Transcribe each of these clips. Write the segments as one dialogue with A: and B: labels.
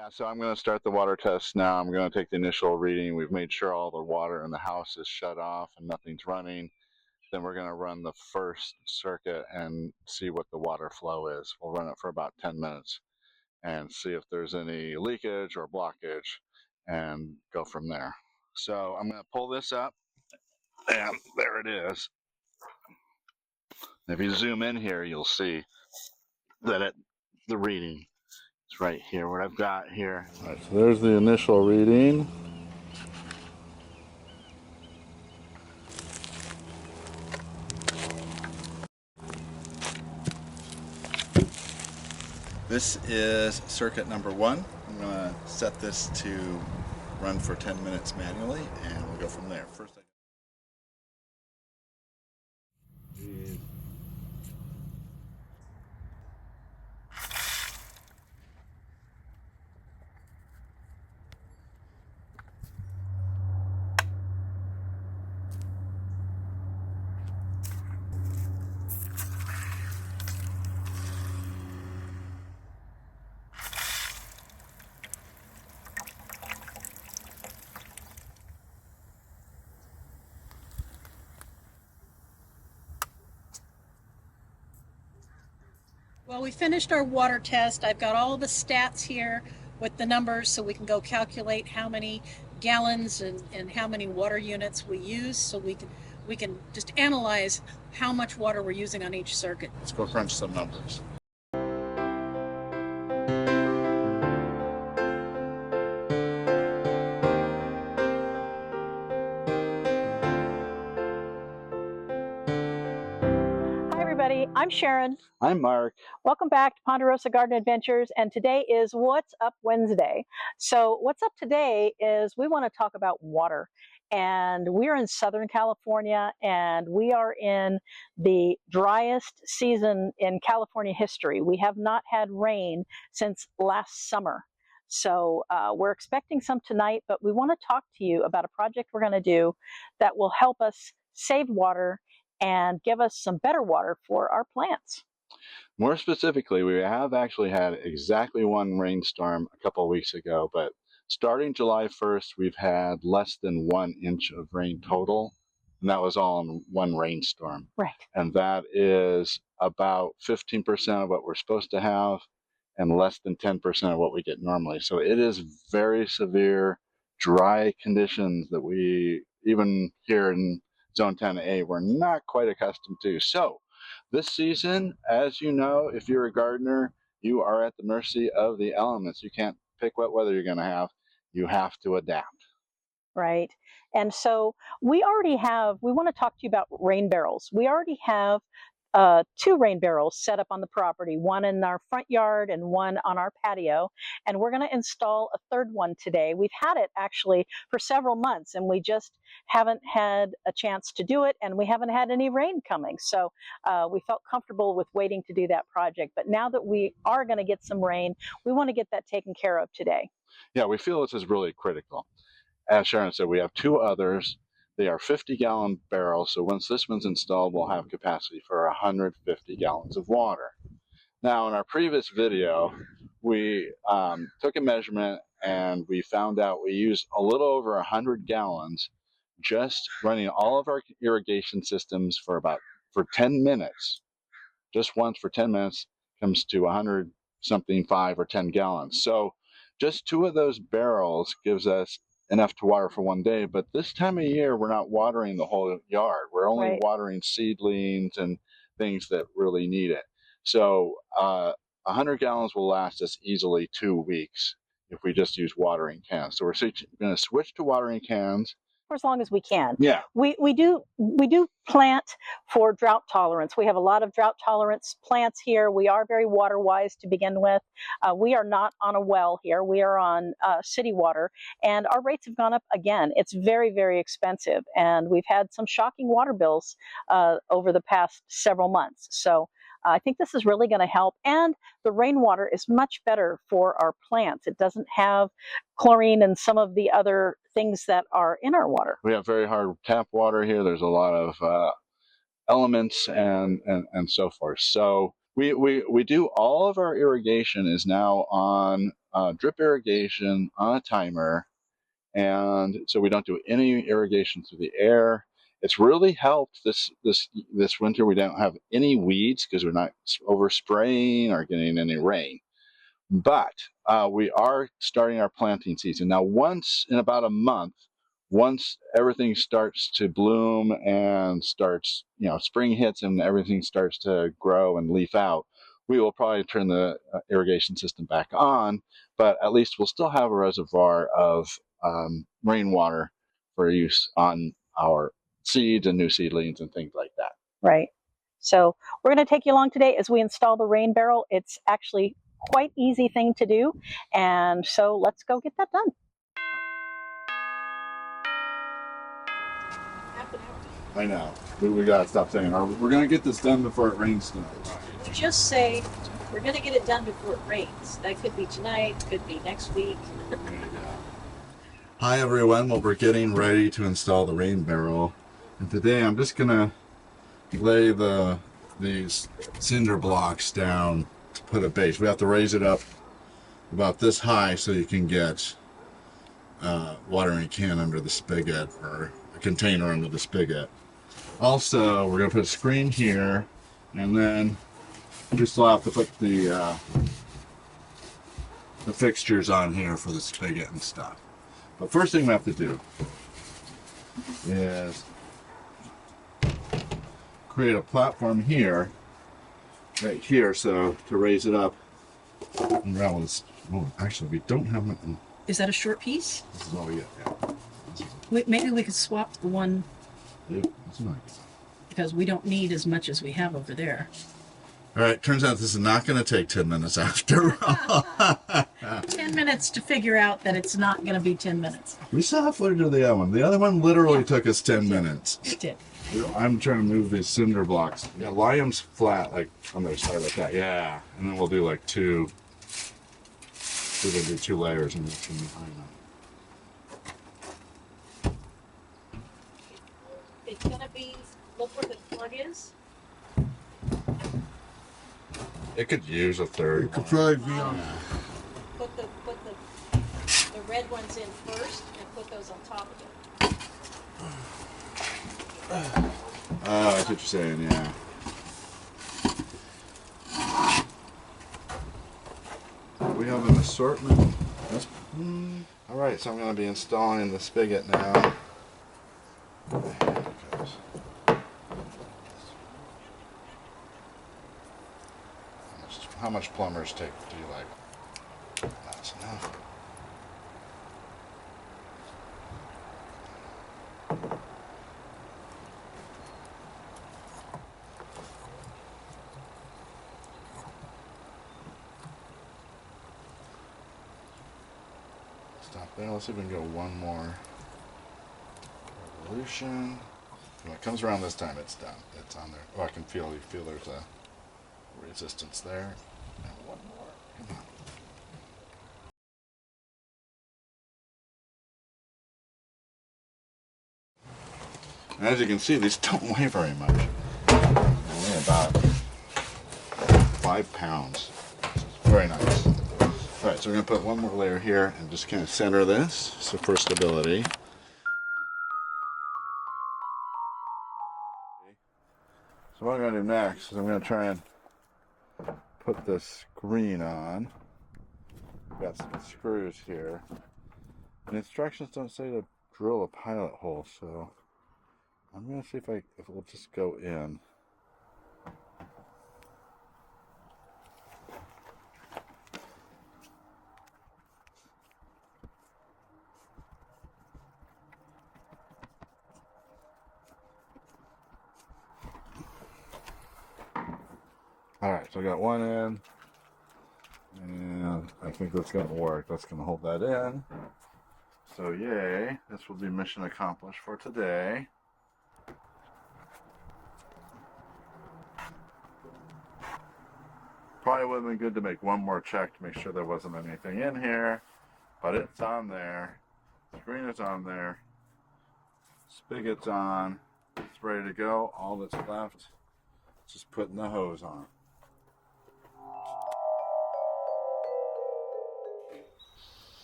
A: Yeah, so I'm going to start the water test now. I'm going to take the initial reading. We've made sure all the water in the house is shut off and nothing's running. Then we're going to run the first circuit and see what the water flow is. We'll run it for about 10 minutes and see if there's any leakage or blockage and go from there. So I'm going to pull this up, and there it is. If you zoom in here, you'll see that the reading is right here, what I've got here. All right, so there's the initial reading. This is circuit number 1. I'm going to set this to run for 10 minutes manually, and we'll go from there. First,
B: Well, we finished our water test. I've got all the stats here with the numbers so we can go calculate how many gallons and how many water units we use, so we can just analyze how much water we're using on each circuit.
A: let's go crunch some numbers.
B: I'm Sharon.
A: I'm Mark.
B: Welcome back to Ponderosa Garden Adventures, and today is What's Up Wednesday. So what's up today is we want to talk about water, and we're in Southern California, and we are in the driest season in California history. We have not had rain since last summer. So we're expecting some tonight, but we want to talk to you about a project we're going to do that will help us save water and give us some better water for our plants.
A: More specifically, we have actually had exactly one rainstorm a couple of weeks ago, but starting July 1st, we've had less than 1 inch of rain total, and that was all in one rainstorm.
B: Right.
A: And that is about 15% of what we're supposed to have and less than 10% of what we get normally. So it is very severe, dry conditions that we, even here in Zone 10A, we're not quite accustomed to. So this season, as you know, if you're a gardener, you are at the mercy of the elements. You can't pick what weather you're going to have. You have to adapt.
B: Right. And so we want to talk to you about rain barrels. We already have 2 rain barrels set up on the property, one in our front yard and one on our patio, and we're going to install a third one today. We've had it actually for several months, and we just haven't had a chance to do it, and we haven't had any rain coming, so we felt comfortable with waiting to do that project. But now that we are going to get some rain, we want to get that taken care of today.
A: Yeah, we feel this is really critical. As Sharon said, we have 2 others. They are 50-gallon barrels, so once this one's installed, we'll have capacity for 150 gallons of water. Now, in our previous video, we took a measurement, and we found out we used a little over 100 gallons just running all of our irrigation systems for 10 minutes. Just once for 10 minutes comes to 100 something 5 or 10 gallons. So just 2 of those barrels gives us enough to water for 1 day, but this time of year we're not watering the whole yard. We're only watering seedlings and things that really need it. So 100 gallons will last us easily 2 weeks if we just use watering cans. So we're going to switch to watering cans
B: for as long as we can.
A: Yeah.
B: We do plant for drought tolerance. We have a lot of drought tolerance plants here. We are very water wise to begin with. We are not on a well here. We are on city water, and our rates have gone up again. It's very, very expensive, and we've had some shocking water bills over the past several months. So I think this is really going to help, and the rainwater is much better for our plants. It doesn't have chlorine and some of the other things that are in our water.
A: We have very hard tap water here. There's a lot of elements and so forth. So We do all of our irrigation is now on drip irrigation on a timer, and so we don't do any irrigation through the air. It's really helped this winter. We don't have any weeds because we're not overspraying or getting any rain. But we are starting our planting season now. Once in about a month, once everything starts to bloom and starts, spring hits and everything starts to grow and leaf out, we will probably turn the irrigation system back on. But at least we'll still have a reservoir of rainwater for use on our seeds and new seedlings and things like that.
B: Right. So we're going to take you along today as we install the rain barrel. It's actually quite easy thing to do. And so let's go get that done.
A: I know. We got to stop saying, we're going to get this done before it rains tonight.
B: You just say, we're going to get it done before it rains. That could be tonight, could be next week.
A: Hi everyone, well, we're getting ready to install the rain barrel. And today I'm just going to lay these cinder blocks down to put a base. We have to raise it up about this high so you can get watering can under the spigot or a container under the spigot. Also, we're going to put a screen here, and then we still have to put the fixtures on here for the spigot and stuff. But first thing we have to do is create a platform here, right here, so to raise it up. And actually, we don't have it.
C: Is that a short piece?
A: This is all we get. Yeah.
C: Maybe we could swap the one
A: It's nice.
C: because we don't need as much as we have over there.
A: All right, turns out this is not going to take 10 minutes after all.
C: 10 minutes to figure out that it's not going to be 10 minutes.
A: We still have footage of the other one. The other one literally took us 10 minutes.
C: It did.
A: I'm trying to move these cinder blocks. Yeah, lie them flat, like on their side like that. Yeah, and then we'll do like two. We're going to do 2 layers and this behind them.
B: It's going to be, look where the plug is.
A: It could use a third.
D: It could probably be on.
B: Put the red ones in first and put those on top of it.
A: Oh, I see what you're saying, yeah. We have an assortment. All right, so I'm going to be installing the spigot now. How much plumbers do you like? That's enough. Stop there. Let's see if we can go one more revolution. When it comes around this time, it's done. It's on there. Oh, I can feel. You feel there's a resistance there. And one more. Come on. And as you can see, these don't weigh very much. They weigh about 5 pounds. Very nice. All right, so we're going to put one more layer here and just kind of center this, so for stability. So what I'm going to do next is I'm going to try and put this screen on. Got some screws here. The instructions don't say to drill a pilot hole, so I'm going to see if it will just go in. Alright, so I got one in, and I think that's going to work. That's going to hold that in. So yay, this will be mission accomplished for today. Probably would have been good to make one more check to make sure there wasn't anything in here, but it's on there. Screen is on there. Spigot's on. It's ready to go. All that's left is just putting the hose on.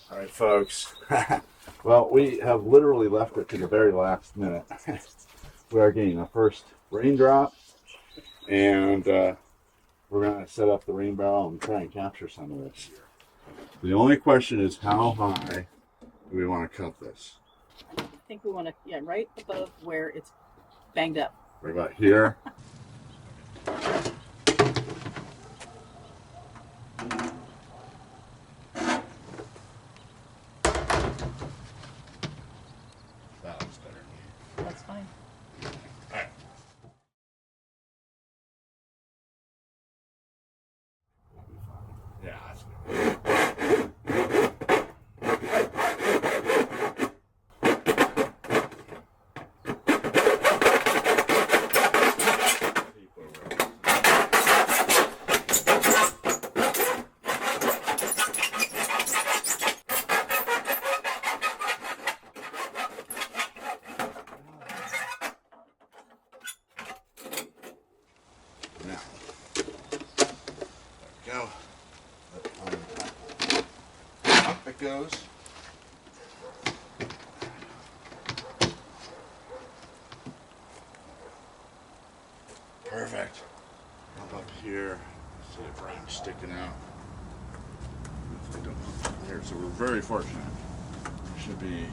A: All right, folks. Well, we have literally left it to the very last minute. We are getting our first raindrop, and we're going to set up the rain barrel and try and capture some of this. The only question is, how high do we want to cut this?
C: I think we want to, yeah, right above where it's banged up.
A: Right about here. That looks better.
C: That's fine.
A: All right. Yeah, that's good. Now, there we go. Up it goes. Perfect. Up here, see the branch sticking out. Here, so we're very fortunate. Should be.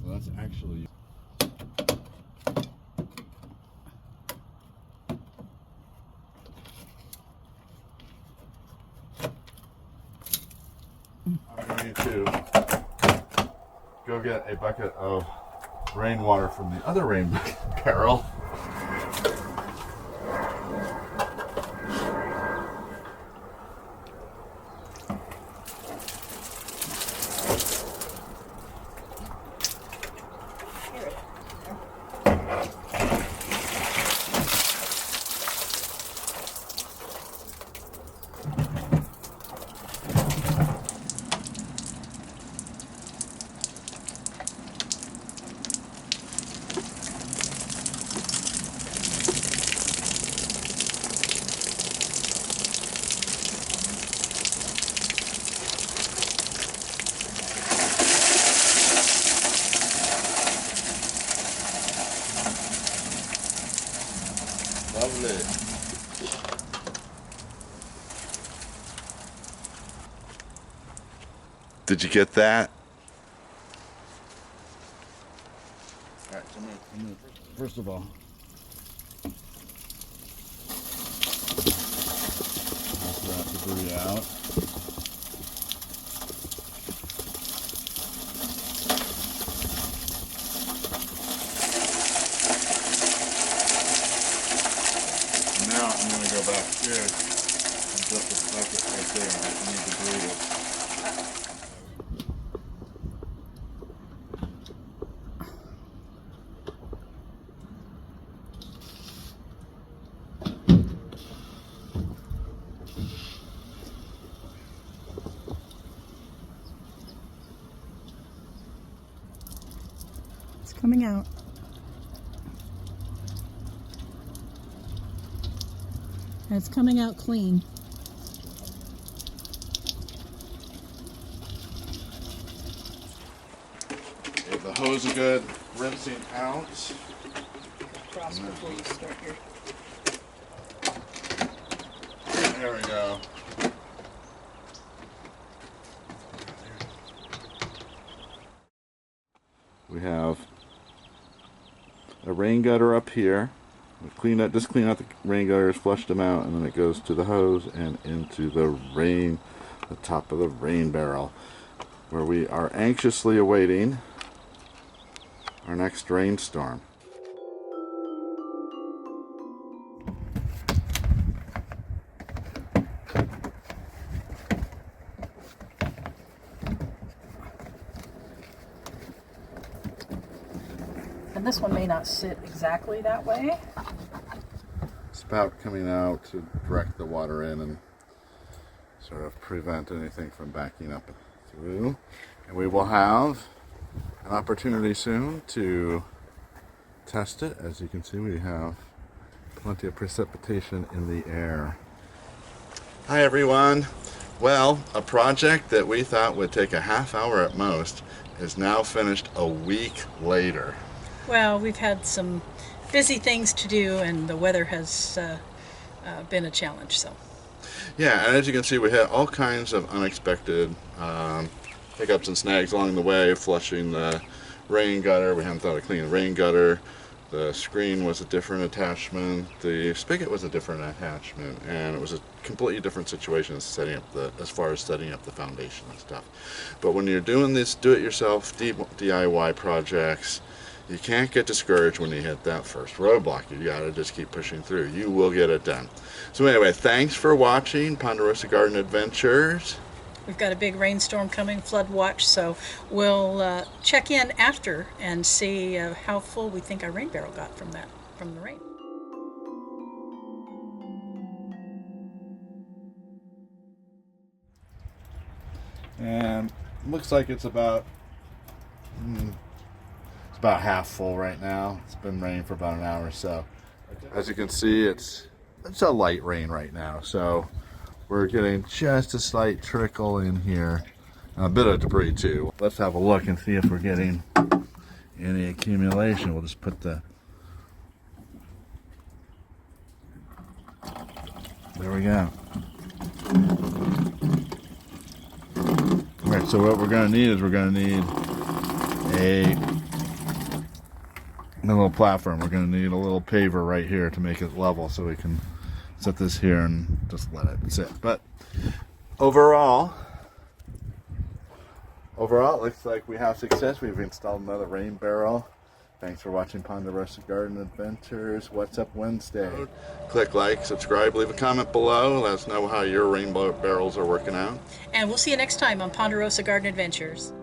A: Well, that's actually. I need to go get a bucket of rainwater from the other rain barrel. Lovely. Did you get that? All right, so I'm gonna first of all, wash that debris out. Now I'm going to go back here and put the bucket right there. I need to breathe it.
C: It's coming out. And it's coming out clean.
A: Give the hose a good rinsing out.
C: Cross before you start your.
A: There we go. We have a rain gutter up here. We clean out, just clean out the rain gutters, flush them out, and then it goes to the hose and into the top of the rain barrel, where we are anxiously awaiting our next rainstorm.
C: And this one may not sit exactly that way.
A: Spout coming out to direct the water in and sort of prevent anything from backing up through. And we will have an opportunity soon to test it. As you can see, we have plenty of precipitation in the air. Hi everyone. Well, a project that we thought would take a half hour at most is now finished a week later.
C: Well, we've had some busy things to do, and the weather has been a challenge. So.
A: Yeah, and as you can see, we had all kinds of unexpected hiccups and snags along the way, flushing the rain gutter. We hadn't thought of cleaning the rain gutter. The screen was a different attachment. The spigot was a different attachment, and it was a completely different situation as far as setting up the foundation and stuff. But when you're doing these do-it-yourself DIY projects, you can't get discouraged when you hit that first roadblock. You gotta just keep pushing through. You will get it done. So anyway, thanks for watching Ponderosa Garden Adventures.
C: We've got a big rainstorm coming, flood watch, so we'll check in after and see how full we think our rain barrel got from the rain.
A: And looks like it's about half full right now. It's been raining for about an hour or so. As you can see, it's a light rain right now, so we're getting just a slight trickle in here. A bit of debris too. Let's have a look and see if we're getting any accumulation. We'll just put there we go. Alright, so what we're going to need is a little platform. We're going to need a little paver right here to make it level, so we can set this here and just let it sit. But overall it looks like we have success. We've installed another rain barrel. Thanks for watching Ponderosa Garden Adventures. What's Up Wednesday? Click like, subscribe, leave a comment below. Let us know how your rain barrels are working out.
C: And we'll see you next time on Ponderosa Garden Adventures.